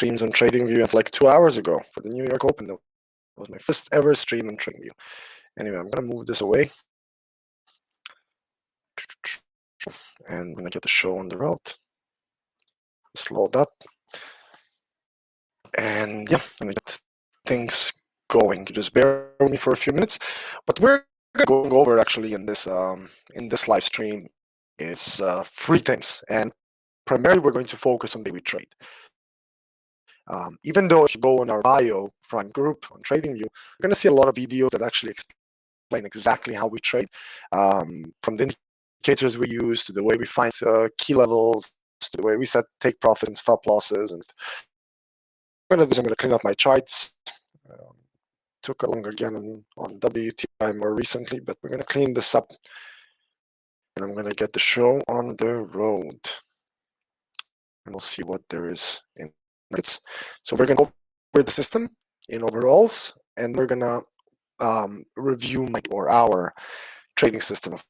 streams on TradingView at like 2 hours ago for the New York Open. That was my first ever stream on TradingView. Anyway, I'm gonna move this away, and I'm gonna get the show on the road. Just load up, and yeah, I'm gonna get things going. Just bear with me for a few minutes. But we're going over actually in this live stream is 3 things, and primarily we're going to focus on daily trade. Even though if you go on our bio Prime Group on TradingView, you're going to see a lot of videos that actually explain exactly how we trade, from the indicators we use to the way we find key levels to the way we set take profits and stop losses. And I'm going to clean up my charts. Took a longer again on WTI more recently, but we're going to clean this up, and I'm going to get the show on the road, and we'll see what there is in markets. So we're going to go over the system in overalls, and we're going to review our trading system of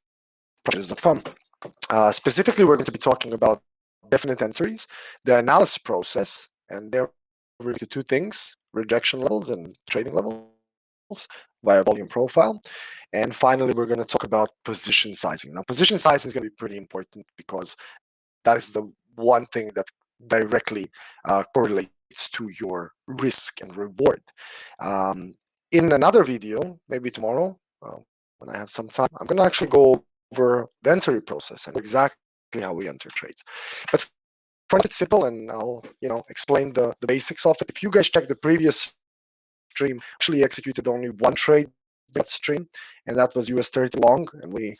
Prosciutto.com. Specifically, we're going to be talking about definite entries, the analysis process, and there are 2 things: rejection levels and trading levels via volume profile. And finally, we're going to talk about position sizing. Now, position sizing is going to be pretty important because that is the one thing that directly correlates to your risk and reward. In another video, maybe tomorrow, when I have some time, I'm going to actually go over the entry process and exactly how we enter trades. But for it's simple, and I'll explain the basics of it. If you guys check the previous stream, actually executed only 1 trade that stream, and that was US30 long, and we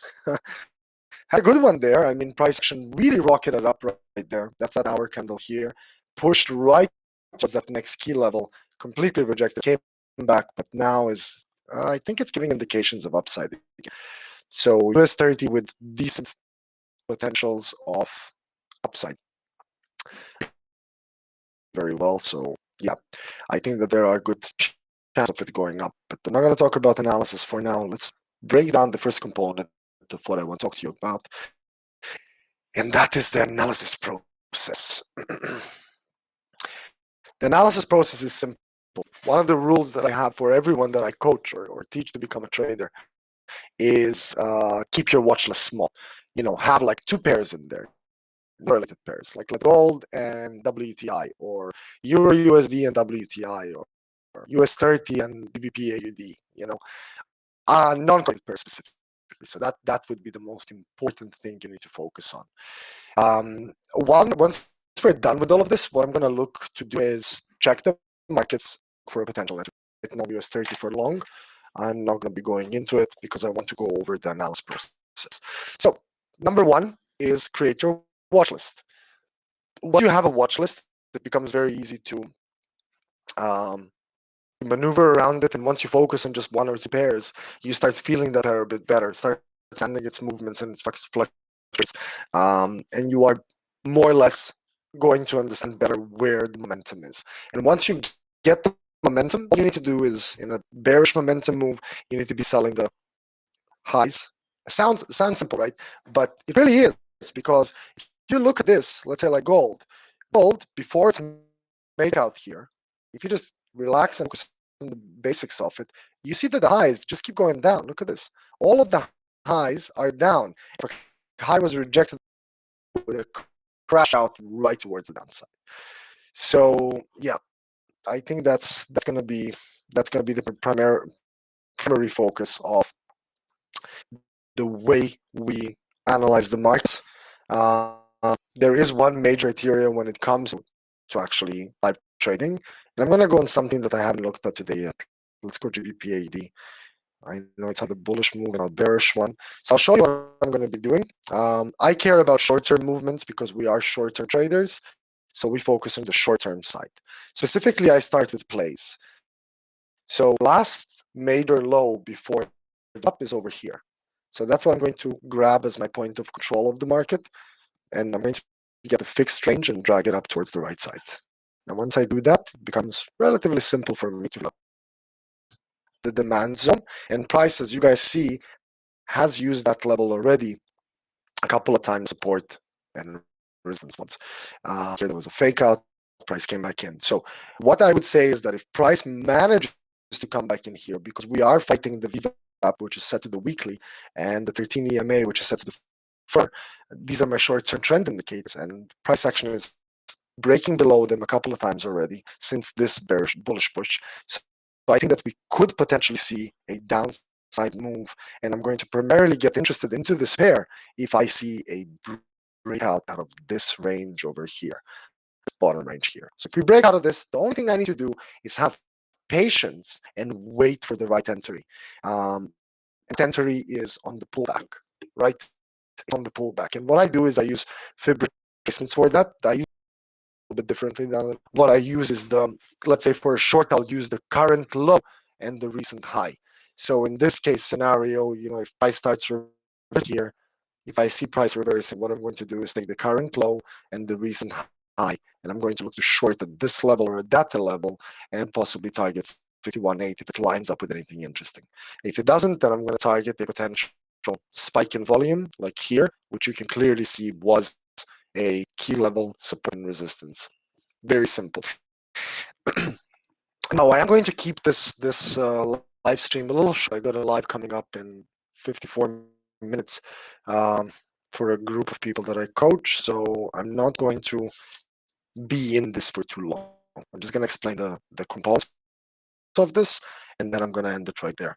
had a good one there. I mean, price action really rocketed up right there. That's that hour candle here, pushed right towards that next key level, completely rejected, came back, but now is I think it's giving indications of upside again. So US30 with decent potentials of upside very well. So yeah, I think that there are good chances of it going up, but I'm not going to talk about analysis for now. Let's break down the first component of what I want to talk to you about, and that is the analysis process. The analysis process is simple. One of the rules that I have for everyone that I coach or teach to become a trader is keep your watch list small. Have like 2 pairs in there, related pairs, like gold and WTI, or Euro USD and WTI, or US30 and BBP AUD. Non-correlated pairs specifically. So that would be the most important thing you need to focus on. Once we're done with all of this, what I'm going to look to do is check the markets for a potential entry. No US30 for long. I'm not going to be going into it because I want to go over the analysis process. So number 1 is create your watch list. Once you have a watch list, it becomes very easy to maneuver around it, and once you focus on just 1 or 2 pairs, you start feeling that they're a bit better, start understanding its movements and its fluctuations, and you are more or less going to understand better where the momentum is. And once you get the momentum, all you need to do is, in a bearish momentum move, you need to be selling the highs. Sounds simple, right? But it really is, because if you look at this, let's say like gold before it's made out here, if you just relax and focus on the basics of it, you see that the highs just keep going down. Look at this. All of the highs are down. If a high was rejected, with a crash out right towards the downside. So yeah, I think that's gonna be the primary focus of the way we analyze the markets. There is one major criteria when it comes to actually live trading, and I'm going to go on something that I haven't looked at today yet. Let's go GBP/AUD. I know it's had a bullish move and a bearish one, so I'll show you what I'm going to be doing. I care about short-term movements because we are short-term traders, so we focus on the short-term side. Specifically, I start with plays. So last major low before the up is over here. So that's what I'm going to grab as my point of control of the market, and I'm going to get a fixed range and drag it up towards the right side. Now, once I do that, it becomes relatively simple for me to look at the demand zone, and price, as you guys see, has used that level already a couple of times, support and resistance once. Here there was a fake out, price came back in. So what I would say is that if price manages to come back in here, because we are fighting the VWAP, which is set to the weekly, and the 13 EMA, which is set to the FR, these are my short-term trend indicators, and price action is breaking below them a couple of times already since this bearish bullish push. So I think that we could potentially see a downside move, and I'm going to primarily get interested into this pair if I see a breakout out of this range over here, bottom range here. So if we break out of this, the only thing I need to do is have patience and wait for the right entry. And entry is on the pullback, right? It's on the pullback. And what I do is I use fib retracements for that. I use a bit differently than what I use is the, let's say for a short, I'll use the current low and the recent high. So in this case scenario, if price starts reversing here, if I see price reversing, what I'm going to do is take the current low and the recent high, and I'm going to look to short at this level or at that level and possibly target 61.8 if it lines up with anything interesting. If it doesn't, then I'm going to target a potential spike in volume like here, which you can clearly see was a key level support and resistance. Very simple. Now I am going to keep this live stream a little short. I got a live coming up in 54 minutes for a group of people that I coach, so I'm not going to be in this for too long. I'm just going to explain the components of this, and then I'm going to end it right there.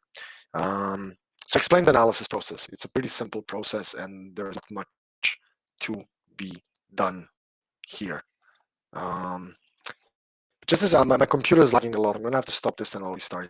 So explain the analysis process. It's a pretty simple process, and there's not much to be done here. Just as my computer is lagging a lot, I'm going to have to stop this and I'll restart.